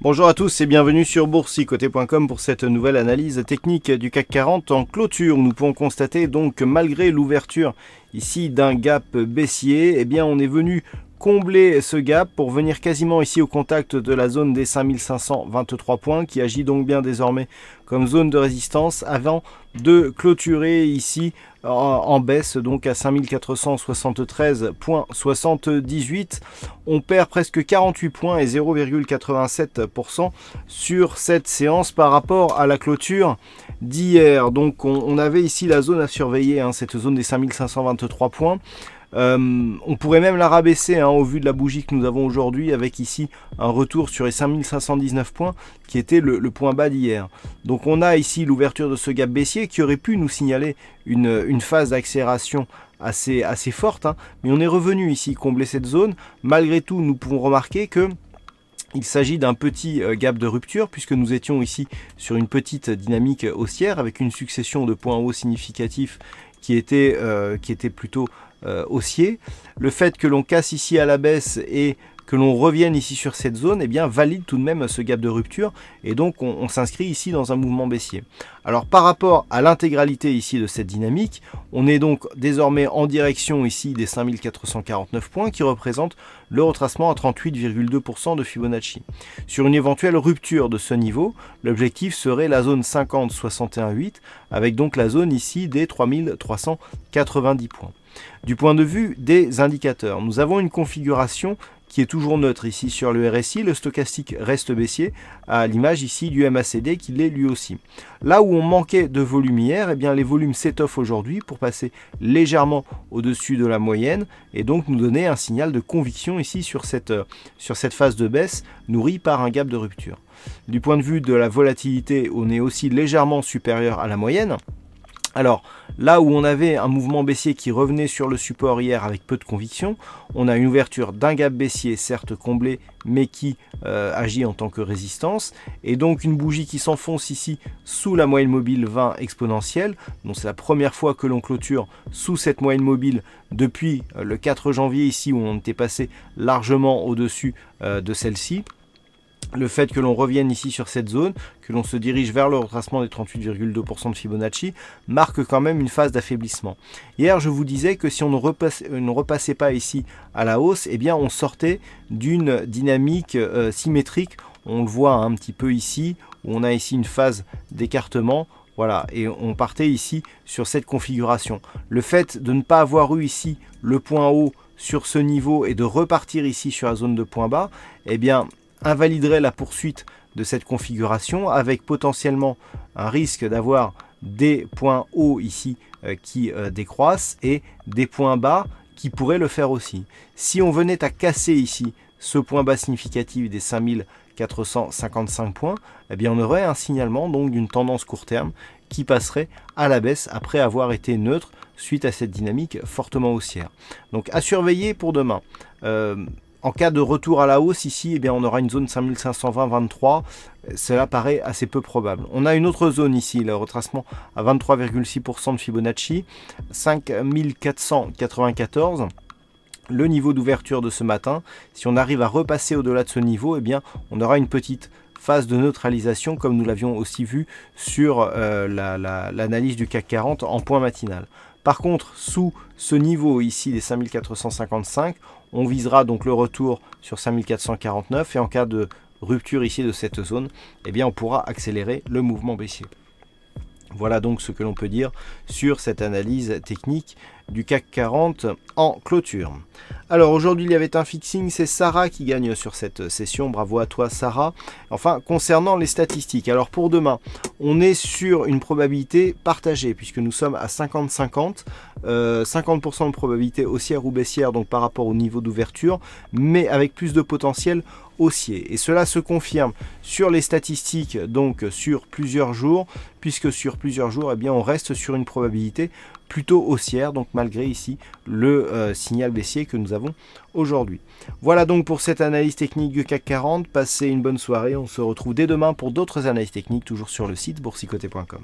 Bonjour à tous et bienvenue sur boursicoté.com pour cette nouvelle analyse technique du CAC 40 en clôture. Nous pouvons constater donc que malgré l'ouverture ici d'un gap baissier, eh bien on est venu combler ce gap pour venir quasiment ici au contact de la zone des 5523 points qui agit donc bien désormais comme zone de résistance avant de clôturer ici en baisse donc à 5473,78. On perd presque 48 points et 0,87% sur cette séance par rapport à la clôture d'hier. Donc on avait ici la zone à surveiller, cette zone des 5523 points. On pourrait même la rabaisser au vu de la bougie que nous avons aujourd'hui avec ici un retour sur les 5519 points qui était le point bas d'hier. Donc on a ici l'ouverture de ce gap baissier qui aurait pu nous signaler une phase d'accélération assez forte, mais on est revenu ici combler cette zone. Malgré tout, nous pouvons remarquer que il s'agit d'un petit gap de rupture puisque nous étions ici sur une petite dynamique haussière avec une succession de points hauts significatifs qui était plutôt haussier. Le fait que l'on casse ici à la baisse et que l'on revienne ici sur cette zone, eh bien, valide tout de même ce gap de rupture et donc on s'inscrit ici dans un mouvement baissier. Alors par rapport à l'intégralité ici de cette dynamique, on est donc désormais en direction ici des 5449 points qui représentent le retracement à 38,2% de Fibonacci. Sur une éventuelle rupture de ce niveau, l'objectif serait la zone 50-61,8 avec donc la zone ici des 3390 points. Du point de vue des indicateurs, nous avons une configuration qui est toujours neutre ici sur le RSI, le stochastique reste baissier, à l'image ici du MACD qui l'est lui aussi. Là où on manquait de volume hier, eh bien les volumes s'étoffent aujourd'hui pour passer légèrement au-dessus de la moyenne et donc nous donner un signal de conviction ici sur cette phase de baisse nourrie par un gap de rupture. Du point de vue de la volatilité, on est aussi légèrement supérieur à la moyenne. Alors, là où on avait un mouvement baissier qui revenait sur le support hier avec peu de conviction, on a une ouverture d'un gap baissier certes comblé, mais qui agit en tant que résistance, et donc une bougie qui s'enfonce ici sous la moyenne mobile 20 exponentielle. Donc c'est la première fois que l'on clôture sous cette moyenne mobile depuis le 4 janvier ici où on était passé largement au-dessus de celle-ci. Le fait que l'on revienne ici sur cette zone, que l'on se dirige vers le retracement des 38,2% de Fibonacci, marque quand même une phase d'affaiblissement. Hier, je vous disais que si on ne repassait pas ici à la hausse, eh bien on sortait d'une dynamique symétrique. On le voit un petit peu ici, où on a ici une phase d'écartement. Voilà, et on partait ici sur cette configuration. Le fait de ne pas avoir eu ici le point haut sur ce niveau et de repartir ici sur la zone de point bas, eh bien invaliderait la poursuite de cette configuration avec potentiellement un risque d'avoir des points hauts ici qui décroissent et des points bas qui pourraient le faire aussi. Si on venait à casser ici ce point bas significatif des 5455 points, eh bien on aurait un signalement donc d'une tendance court terme qui passerait à la baisse après avoir été neutre suite à cette dynamique fortement haussière. Donc à surveiller pour demain. En cas de retour à la hausse ici, eh bien, on aura une zone 5520-23. Cela paraît assez peu probable. On a une autre zone ici, le retracement à 23,6% de Fibonacci, 5494. Le niveau d'ouverture de ce matin. Si on arrive à repasser au-delà de ce niveau, eh bien, on aura une petite phase de neutralisation comme nous l'avions aussi vu sur l'analyse du CAC 40 en point matinal. Par contre, sous ce niveau ici des 5455, on visera donc le retour sur 5449 et en cas de rupture ici de cette zone, eh bien on pourra accélérer le mouvement baissier. Voilà donc ce que l'on peut dire sur cette analyse technique du CAC 40 en clôture. Alors aujourd'hui il y avait un fixing, c'est Sarah qui gagne sur cette session, bravo à toi Sarah. Enfin concernant les statistiques, alors pour demain on est sur une probabilité partagée puisque nous sommes à 50-50, 50% de probabilité haussière ou baissière donc par rapport au niveau d'ouverture, mais avec plus de potentiel haussier. Et cela se confirme sur les statistiques donc sur plusieurs jours, puisque sur plusieurs jours eh bien, on reste sur une probabilité plutôt haussière, donc malgré ici le signal baissier que nous avons aujourd'hui. Voilà donc pour cette analyse technique du CAC 40. Passez une bonne soirée, on se retrouve dès demain pour d'autres analyses techniques, toujours sur le site boursicoté.com.